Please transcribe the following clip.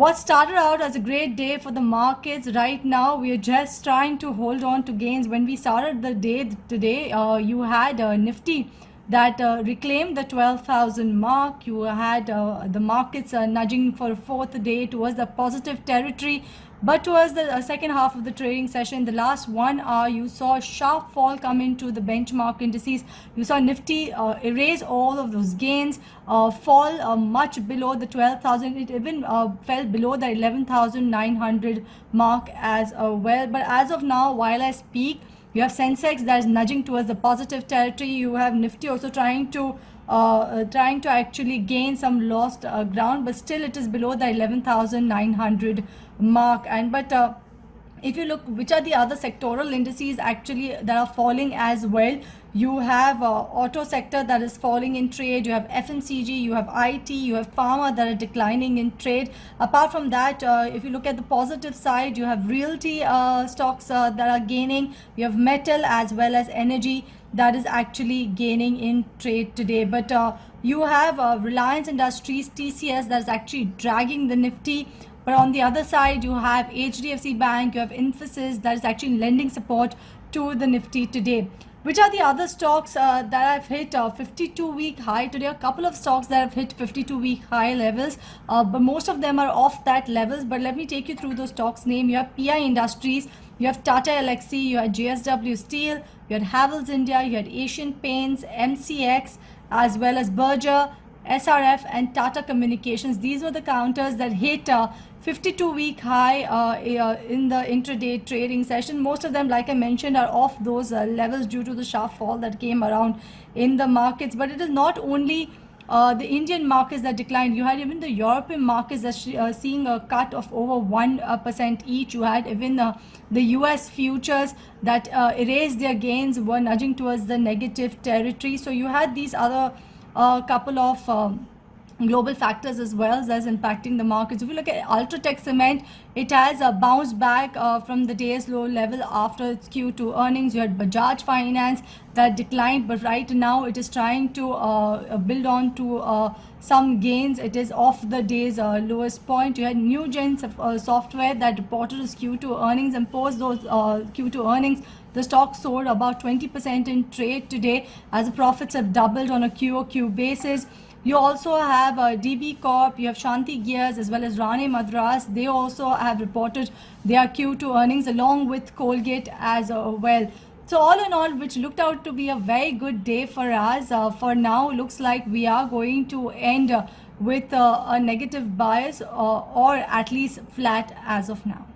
What started out as a great day for the markets, right now we are just trying to hold on to gains. When we started the day today, you had Nifty that reclaimed the 12,000 mark. You had the markets nudging for a fourth day towards the positive territory. But towards the second half of the trading session, the last 1 hour, you saw a sharp fall come into the benchmark indices. You saw Nifty erase all of those gains, fall much below the 12,000. It even fell below the 11,900 mark as well. But as of now, while I speak, you have Sensex that is nudging towards the positive territory. You have Nifty also trying to actually gain some lost ground, but still it is below the 11,900 mark. And but if you look which are the other sectoral indices actually that are falling as well, you have auto sector that is falling in trade, you have FMCG, you have IT, you have pharma that are declining in trade. Apart from that, if you look at the positive side, you have realty stocks that are gaining, you have metal as well as energy that is actually gaining in trade today. But you have Reliance Industries, TCS, that is actually dragging the Nifty. But on the other side, you have HDFC Bank, you have Infosys that is actually lending support to the Nifty today. Which are the other stocks that have hit 52-week high today? A couple of stocks that have hit 52-week high levels, but most of them are off that levels. But let me take you through those stocks name. You have PI Industries, you have Tata Elxsi, you had JSW Steel, you had Havells India, you had Asian Paints, MCX, as well as Berger, SRF and Tata Communications. These were the counters that hit 52-week high in the intraday trading session. Most of them, like I mentioned, are off those levels due to the sharp fall that came around in the markets. But it is not only the Indian markets that declined. You had even the European markets that seeing a cut of over 1% each. You had even the US futures that erased their gains, were nudging towards the negative territory. So you had these other couple of global factors as well that's impacting the markets. If you look at Ultratech Cement, it has bounced back from the day's low level after its Q2 earnings. You had Bajaj Finance that declined, but right now it is trying to build on to some gains. It is off the day's lowest point. You had Newgen Software that reported its Q2 earnings, and post those Q2 earnings, the stock soared about 20% in trade today as the profits have doubled on a QOQ basis. You also have DB Corp, you have Shanti Gears as well as Rane Madras. They also have reported their Q2 earnings along with Colgate as well. So all in all, which looked out to be a very good day for us. For now, looks like we are going to end with a negative bias or at least flat as of now.